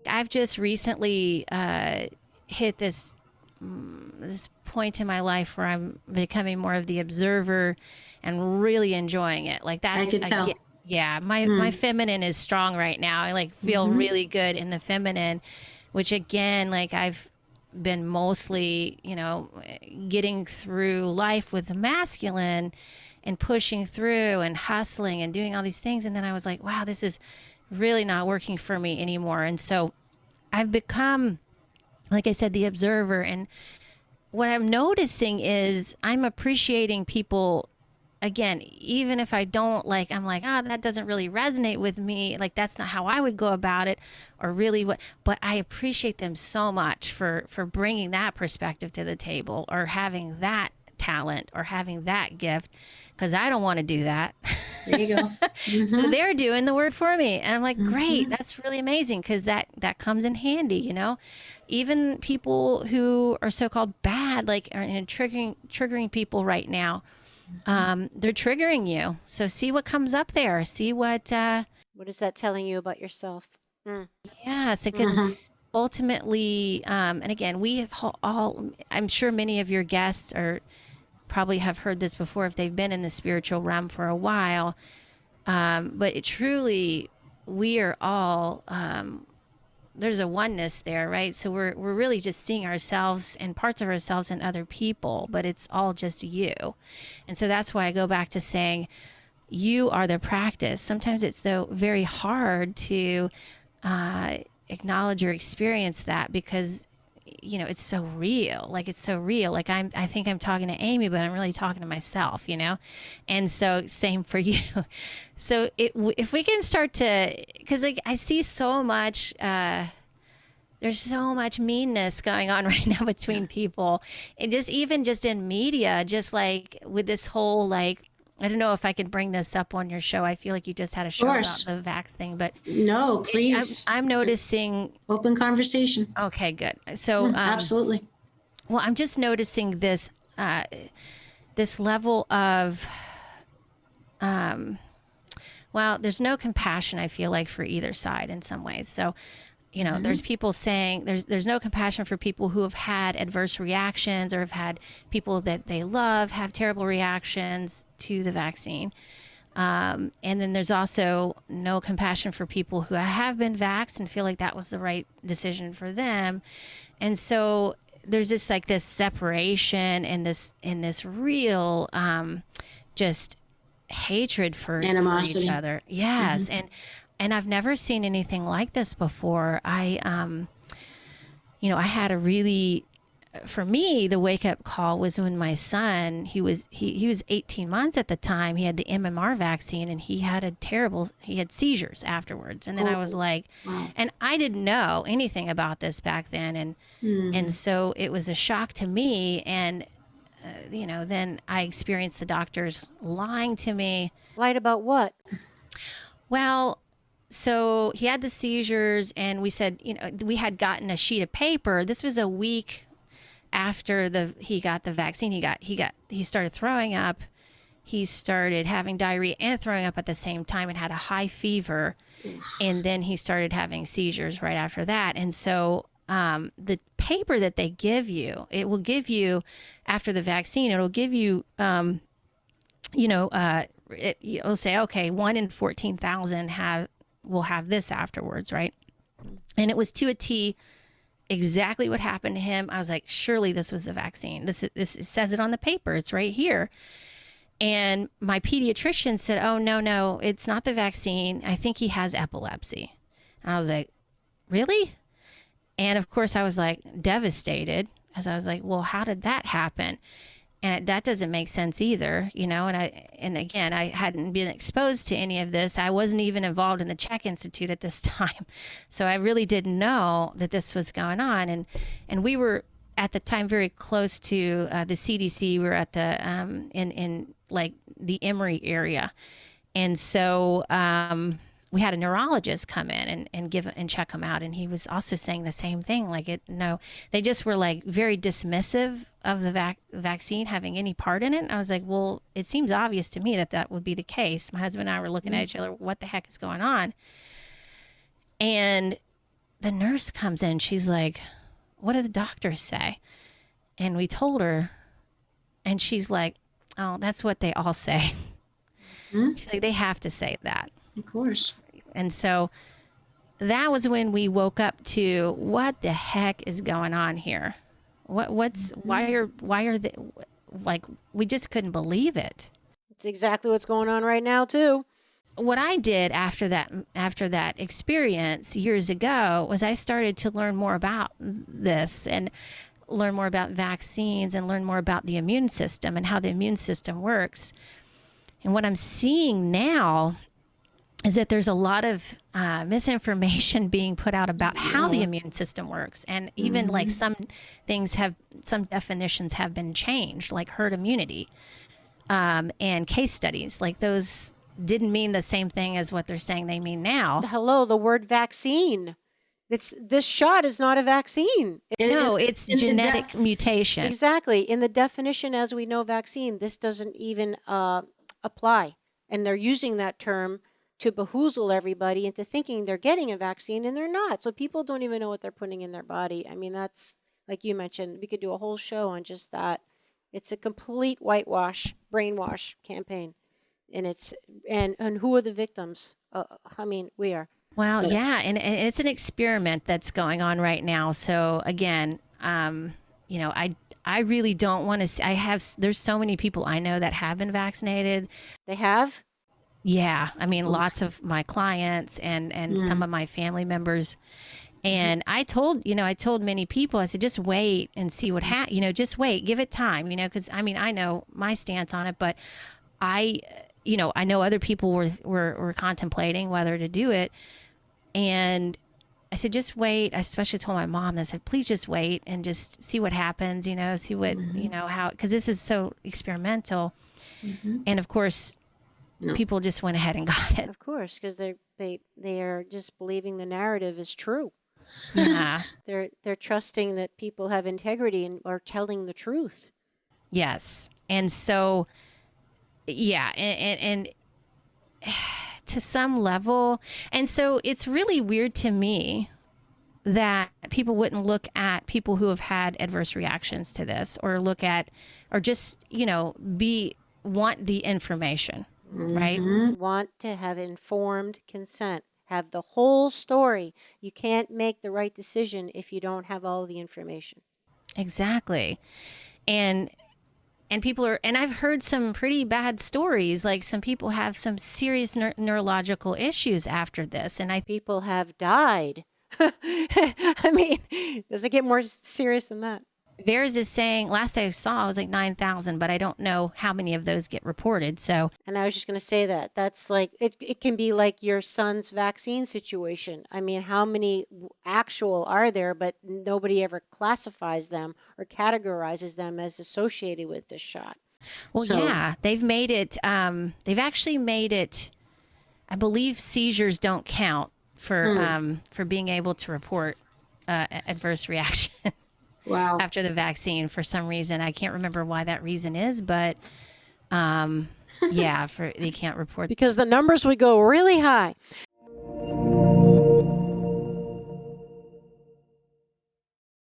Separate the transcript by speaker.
Speaker 1: I've just recently hit this point in my life where I'm becoming more of the observer and really enjoying it. Like
Speaker 2: I
Speaker 1: that's
Speaker 2: could tell.
Speaker 1: yeah, my feminine is strong right now. I like feel really good in the feminine, which again, like I've been mostly, getting through life with the masculine and pushing through and hustling and doing all these things. And then I was like, wow, this is really not working for me anymore. And so I've become, like I said, the observer. And what I'm noticing is I'm appreciating people again, even if I don't like, I'm like, that doesn't really resonate with me. Like, that's not how I would go about it or really what, but I appreciate them so much for bringing that perspective to the table or having that talent or having that gift. Cause I don't want to do that.
Speaker 2: There you go.
Speaker 1: So they're doing the work for me. And I'm like, great, that's really amazing. Cause that comes in handy, even people who are so-called bad, like are triggering people right now. They're triggering you. So see what comes up there. See what
Speaker 3: is that telling you about yourself?
Speaker 1: Yes, because ultimately, and again, we have all, I'm sure many of your guests probably have heard this before if they've been in the spiritual realm for a while. But it truly, we are all, there's a oneness there, right? So we're really just seeing ourselves and parts of ourselves in other people, but it's all just you. And so that's why I go back to saying you are the practice. Sometimes it's though very hard to acknowledge or experience that because it's so real. Like it's so real. Like I think I'm talking to Amy, but I'm really talking to myself, And so same for you. So if we can start to, cause like I see so much, there's so much meanness going on right now between people and even just in media, just like with this whole, like, I don't know if I could bring this up on your show. I feel like you just had a show about the vax thing, but
Speaker 2: no, please.
Speaker 1: I'm noticing
Speaker 2: open conversation.
Speaker 1: Okay, good. So
Speaker 2: absolutely.
Speaker 1: Well, I'm just noticing this this level of there's no compassion, I feel like, for either side in some ways. So there's people saying there's no compassion for people who have had adverse reactions or have had people that they love have terrible reactions to the vaccine. And then there's also no compassion for people who have been vaxxed and feel like that was the right decision for them. And so there's this like this separation and this real just hatred for
Speaker 2: animosity.
Speaker 1: Each other. Yes. And I've never seen anything like this before. I had a really, for me, the wake up call was when my son, he was 18 months at the time. He had the MMR vaccine and he had seizures afterwards. And then I was like, wow. And I didn't know anything about this back then. And so it was a shock to me. And, then I experienced the doctors lying to me.
Speaker 3: Lied about what?
Speaker 1: Well, so he had the seizures and we said, we had gotten a sheet of paper. This was a week after he got the vaccine. He started throwing up. He started having diarrhea and throwing up at the same time and had a high fever. And then he started having seizures right after that. And so the paper that they give you, it will give you after the vaccine, it'll give you, it'll say, okay, 1 in 14,000 will have this afterwards, right? And it was to a T exactly what happened to him. I was like, surely this was the vaccine. This it says it on the paper. It's right here. And my pediatrician said, oh, no, it's not the vaccine. I think he has epilepsy. And I was like, really? And of course I was like devastated as I was like, well, how did that happen? And that doesn't make sense either, and again, I hadn't been exposed to any of this. I wasn't even involved in the CHEK Institute at this time. So I really didn't know that this was going on. And we were at the time very close to the CDC. We were at the, in like the Emory area. And so we had a neurologist come in and give and check him out, and he was also saying the same thing. Like they just were like very dismissive of the vaccine having any part in it. And I was like, well, it seems obvious to me that would be the case. My husband and I were looking at each other, what the heck is going on? And the nurse comes in, she's like, what do the doctors say? And we told her, and she's like, oh, that's what they all say. She's like, they have to say that.
Speaker 2: Of course.
Speaker 1: And so that was when we woke up to what the heck is going on here? Why are they, like, we just couldn't believe it.
Speaker 3: It's exactly what's going on right now too.
Speaker 1: What I did after that experience years ago was I started to learn more about this and learn more about vaccines and learn more about the immune system and how the immune system works. And what I'm seeing now is that there's a lot of misinformation being put out about how the immune system works. And even like some definitions have been changed, like herd immunity, and case studies. Like those didn't mean the same thing as what they're saying they mean now.
Speaker 3: Hello, the word vaccine. This shot is not a vaccine.
Speaker 1: It's genetic mutation.
Speaker 3: Exactly. In the definition as we know vaccine, this doesn't even apply. And they're using that term to behoozle everybody into thinking they're getting a vaccine, and they're not. So people don't even know what they're putting in their body. I mean, that's, like you mentioned, we could do a whole show on just that. It's a complete whitewash, brainwash campaign. And who are the victims? I mean, we are.
Speaker 1: Well, yeah, and it's an experiment that's going on right now. So again, I really don't want to. There's so many people I know that have been vaccinated.
Speaker 3: They have?
Speaker 1: Yeah, I mean, lots of my clients and some of my family members. And I told many people, I said, just wait and see what happens. Just wait, give it time. Because I mean, I know my stance on it, but I know other people were contemplating whether to do it. And I said, just wait. I especially told my mom, I said, please just wait and just see what happens, see what, how, because this is so experimental. And of course, people just went ahead and got it.
Speaker 3: Of course, because they are just believing the narrative is true.
Speaker 1: Yeah.
Speaker 3: They're trusting that people have integrity and are telling the truth.
Speaker 1: Yes. And so, yeah. And to some level. And so it's really weird to me that people wouldn't look at people who have had adverse reactions to this or just, want the information, right?
Speaker 3: Want to have informed consent, have the whole story. You can't make the right decision if you don't have all the information.
Speaker 1: Exactly. And people and I've heard some pretty bad stories, like some people have some serious neurological issues after this. And
Speaker 3: people have died. I mean, does it get more serious than that?
Speaker 1: VAERS is saying, last I saw, it was like 9,000, but I don't know how many of those get reported. So,
Speaker 3: and I was just going to say that's like, it can be like your son's vaccine situation. I mean, how many actual are there, but nobody ever classifies them or categorizes them as associated with this shot.
Speaker 1: Well, yeah, they've made it, they've actually made it, I believe seizures don't count for being able to report adverse reaction.
Speaker 2: Wow.
Speaker 1: After the vaccine for some reason. I can't remember why that reason is, but they can't report.
Speaker 3: Because the numbers would go really high.